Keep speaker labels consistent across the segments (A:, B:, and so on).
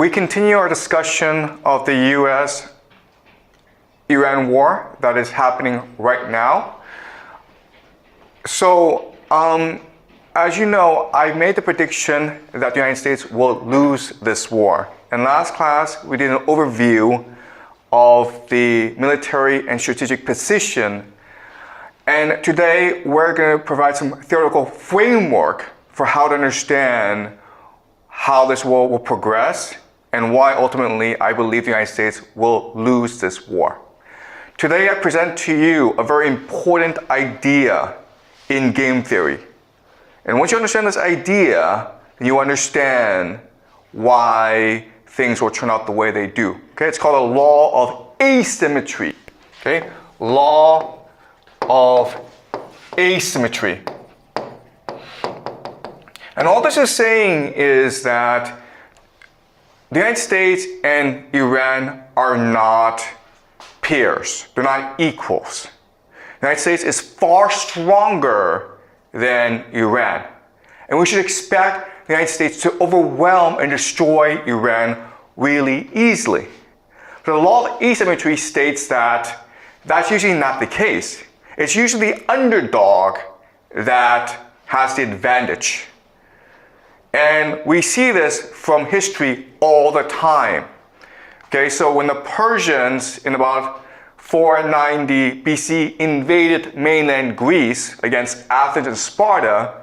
A: we continue our discussion of the US-Iran war that is happening right now. So, as you know, I made the prediction that the United States will lose this war. In last class, we did an overview of the military and strategic position. And today, we're going to provide some theoretical framework for how to understand how this war will progress and why ultimately I believe the United States will lose this war. Today, I present to you a very important idea in game theory. And once you understand this idea, then you understand why things will turn out the way they do. Okay, it's called a law of asymmetry. Okay, law of asymmetry. And all this is saying is that the United States and Iran are not peers. They're not equals. The United States is far stronger than Iran. And we should expect the United States to overwhelm and destroy Iran really easily. But the law of asymmetry states that that's usually not the case. It's usually the underdog that has the advantage. And we see this from history all the time. Okay, so when the Persians in about 490 BC invaded mainland Greece against Athens and Sparta,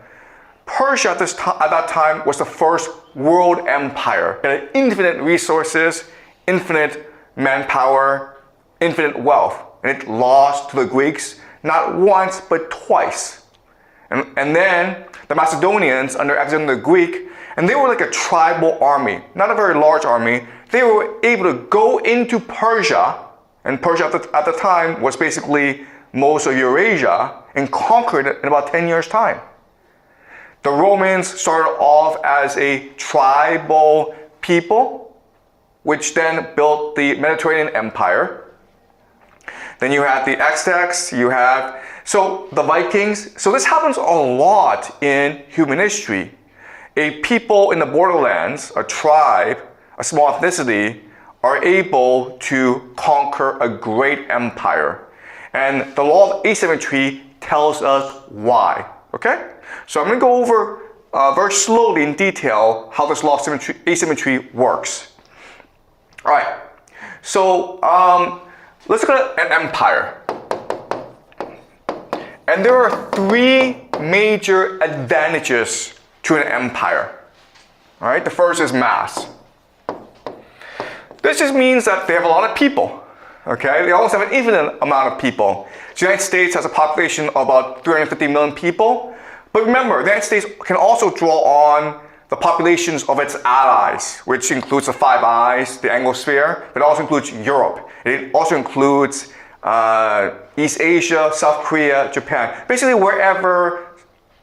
A: Persia at that time was the first world empire. It had infinite resources, infinite manpower, infinite wealth. And it lost to the Greeks not once but twice. And then the Macedonians under Alexander the Greek, and they were like a tribal army, not a very large army. They were able to go into Persia, and Persia at the time was basically most of Eurasia, and conquered it in about 10 years' time. The Romans started off as a tribal people, which then built the Mediterranean Empire. Then you had the Aztecs, so the Vikings. So this happens a lot in human history. A people in the borderlands, a tribe, a small ethnicity, are able to conquer a great empire. And the law of asymmetry tells us why, okay? So I'm gonna go over very slowly in detail how this law of asymmetry works. All right, so let's look at an empire. And there are three major advantages to an empire. All right, the first is mass. This just means that they have a lot of people. Okay, they almost have an infinite amount of people. The United States has a population of about 350 million people. But remember, the United States can also draw on the populations of its allies, which includes the Five Eyes, the Anglosphere, but it also includes Europe. It also includes East Asia, South Korea, Japan, basically wherever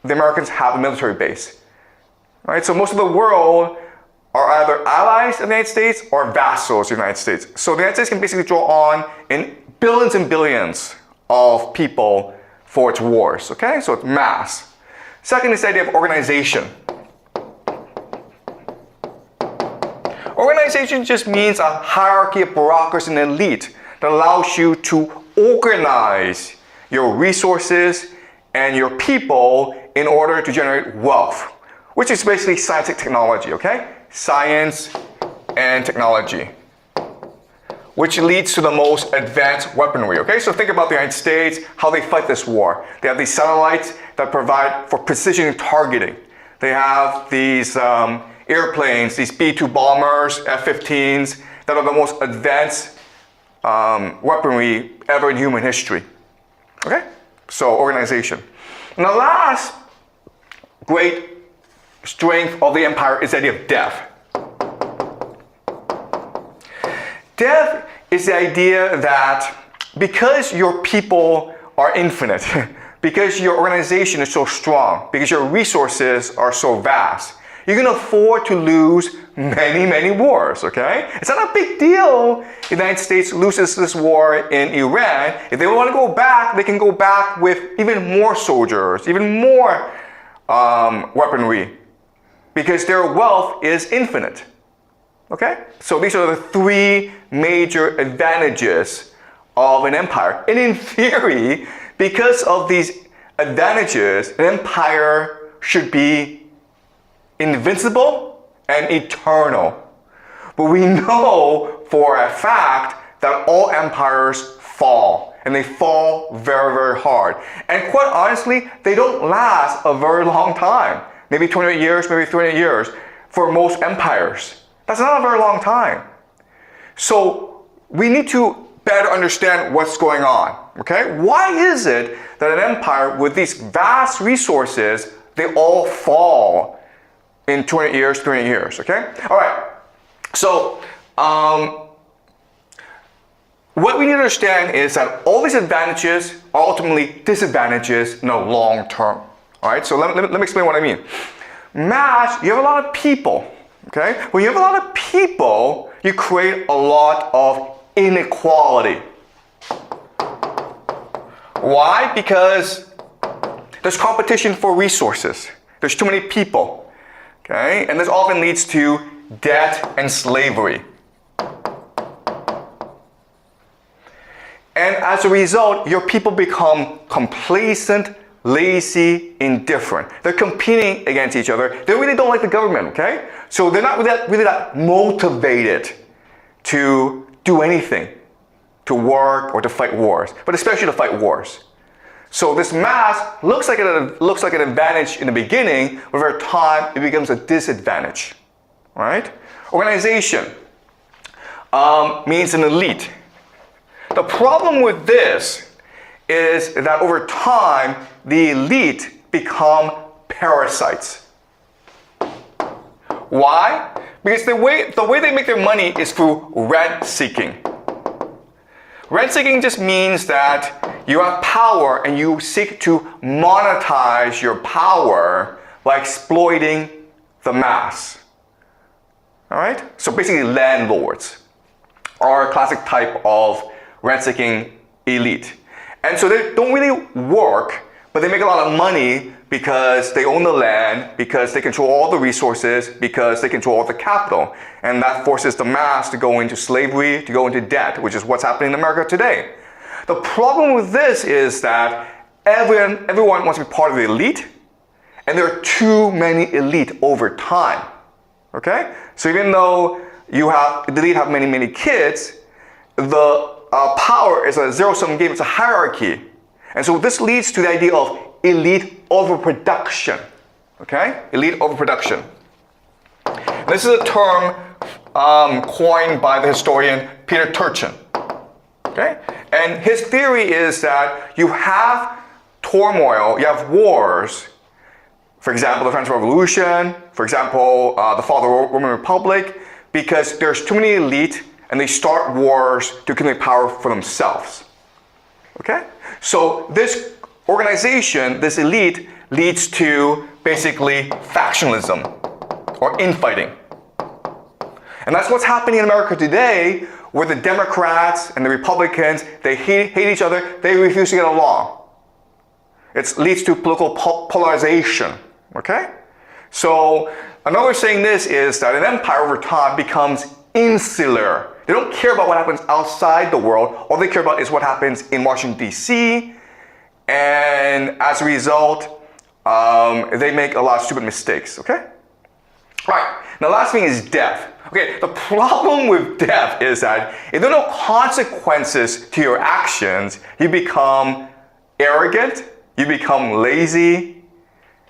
A: the Americans have a military base. Right? So most of the world are either allies of the United States or vassals of the United States. So the United States can basically draw on in billions and billions of people for its wars. Okay, so it's mass. Second is the idea of organization. Organization just means a hierarchy of bureaucracy and elite that allows you to organize your resources and your people in order to generate wealth, which is basically science and technology, okay? Science and technology, which leads to the most advanced weaponry, okay? So think about the United States, how they fight this war. They have these satellites that provide for precision targeting. They have these airplanes, these B-2 bombers, F-15s, that are the most advanced weaponry ever in human history. Okay? So organization. And the last great strength of the empire is the idea of death. Death is the idea that because your people are infinite, because your organization is so strong, because your resources are so vast, you can afford to lose many, many wars, okay? It's not a big deal if the United States loses this war in Iran. If they want to go back, they can go back with even more soldiers, even more weaponry, because their wealth is infinite. Okay? So these are the three major advantages of an empire. And in theory, because of these advantages, an empire should be invincible and eternal. But we know for a fact that all empires fall, and they fall very, very hard. And quite honestly, they don't last a very long time. Maybe 28 years, maybe 30 years for most empires. That's not a very long time. So we need to better understand what's going on, okay? Why is it that an empire with these vast resources, they all fall in 20 years, 30 years, okay? All right, so what we need to understand is that all these advantages are ultimately disadvantages in the long term, all right? So let me explain what I mean. Mass, you have a lot of people, okay? When you have a lot of people, you create a lot of inequality. Why? Because there's competition for resources. There's too many people, okay? And this often leads to debt and slavery. And as a result, your people become complacent, lazy, indifferent. They're competing against each other. They really don't like the government, okay? So they're not really that motivated to do anything, to work or to fight wars, but especially to fight wars. So this mass looks like an advantage in the beginning, but over time it becomes a disadvantage, right? Organization means an elite. The problem with this is that over time, the elite become parasites. Why? Because the way they make their money is through rent seeking. Rent seeking just means that you have power and you seek to monetize your power by exploiting the mass. All right? So basically landlords are a classic type of rent-seeking elite. And so they don't really work, but they make a lot of money because they own the land, because they control all the resources, because they control all the capital. And that forces the mass to go into slavery, to go into debt, which is what's happening in America today. The problem with this is that everyone wants to be part of the elite, and there are too many elite over time. Okay? So even though the elite have many, many kids, the power is a zero-sum game, it's a hierarchy. And so this leads to the idea of elite overproduction. Okay? Elite overproduction. This is a term coined by the historian Peter Turchin. Okay? And his theory is that you have turmoil, you have wars. For example, the French Revolution, for example, the fall of the Roman Republic, because there's too many elite and they start wars to accumulate power for themselves. Okay? So this organization, this elite, leads to basically factionalism or infighting. And that's what's happening in America today, where the Democrats and the Republicans, they hate each other, they refuse to get along. It leads to political polarization. Okay? So another saying this is that an empire over time becomes insular. They don't care about what happens outside the world. All they care about is what happens in Washington, D.C. And as a result, they make a lot of stupid mistakes. Okay? All right. Now, the last thing is death. Okay, the problem with death is that if there are no consequences to your actions, you become arrogant, you become lazy,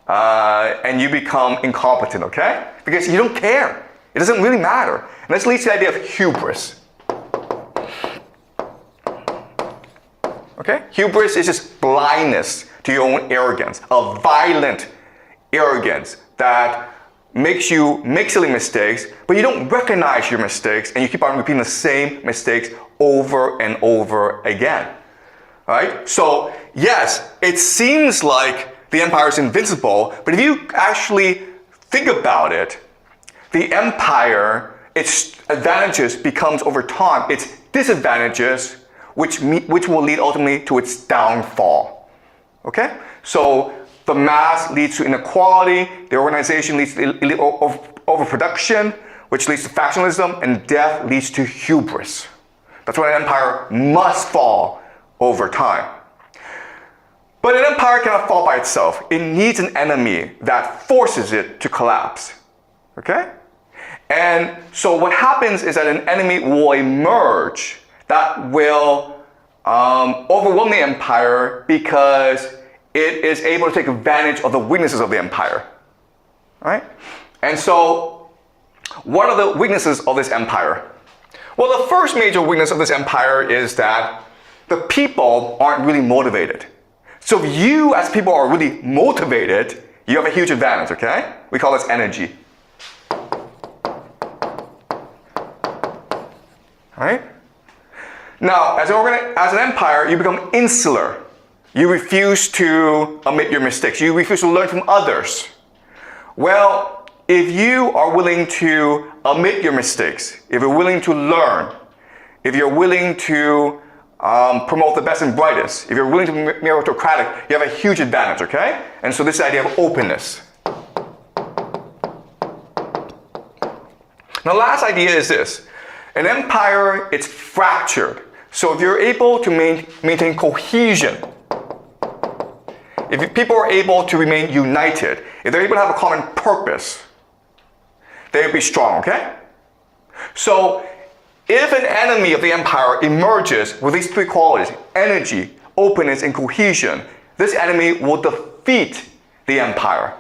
A: and you become incompetent, okay? Because you don't care. It doesn't really matter. And this leads to the idea of hubris. Okay? Hubris is just blindness to your own arrogance, a violent arrogance that makes you make silly mistakes, but you don't recognize your mistakes and you keep on repeating the same mistakes over and over again. All right? So, yes, it seems like the empire is invincible, but if you actually think about it, the empire, its advantages becomes over time its disadvantages, which will lead ultimately to its downfall. Okay? So the mass leads to inequality, the organization leads to overproduction, which leads to factionalism, and death leads to hubris. That's why an empire must fall over time. But an empire cannot fall by itself. It needs an enemy that forces it to collapse. Okay? And so what happens is that an enemy will emerge that will overwhelm the empire because it is able to take advantage of the weaknesses of the empire. Right? And so, what are the weaknesses of this empire? Well, the first major weakness of this empire is that the people aren't really motivated. So if you as people are really motivated, you have a huge advantage, okay? We call this energy. Right? Now, as an empire, you become insular. You refuse to admit your mistakes. You refuse to learn from others. Well, if you are willing to admit your mistakes, if you're willing to learn, if you're willing to promote the best and brightest, if you're willing to be meritocratic, you have a huge advantage, okay? And so this idea of openness. Now, last idea is this. An empire, it's fractured. So if you're able to maintain cohesion, if people are able to remain united, if they're able to have a common purpose, they'll be strong, okay? So if an enemy of the empire emerges with these three qualities, energy, openness, and cohesion, this enemy will defeat the empire.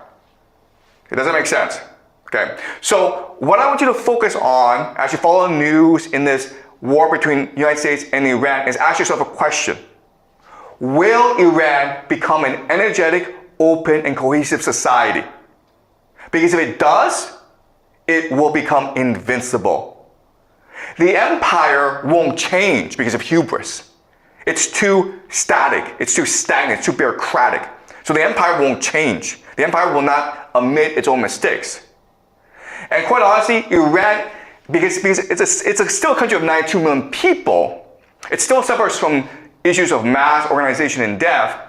A: Okay, does that make sense? Okay, so what I want you to focus on as you follow the news in this war between the United States and Iran is ask yourself a question. Will Iran become an energetic, open, and cohesive society? Because if it does, it will become invincible. The empire won't change because of hubris. It's too static, it's too stagnant, it's too bureaucratic. So the empire won't change. The empire will not admit its own mistakes. And quite honestly, Iran, because it's still a country of 92 million people, it still suffers from issues of mass organization and death.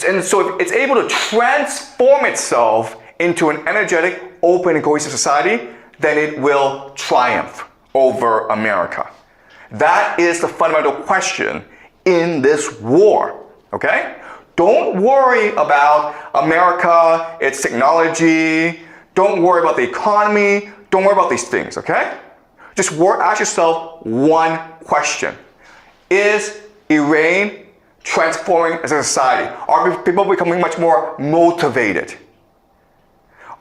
A: And so if it's able to transform itself into an energetic, open, and cohesive society, then it will triumph over America. That is the fundamental question in this war, okay? Don't worry about America, its technology. Don't worry about the economy. Don't worry about these things, okay? Just ask yourself one question. Is Iran transforming as a society? Are people becoming much more motivated?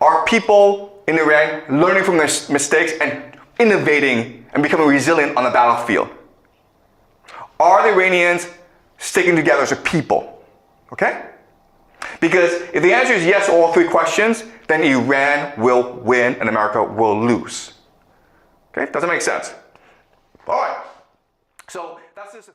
A: Are people in Iran learning from their mistakes and innovating and becoming resilient on the battlefield? Are the Iranians sticking together as a people? Okay? Because if the answer is yes to all three questions, then Iran will win and America will lose. Okay? Does that make sense? All right. So that's just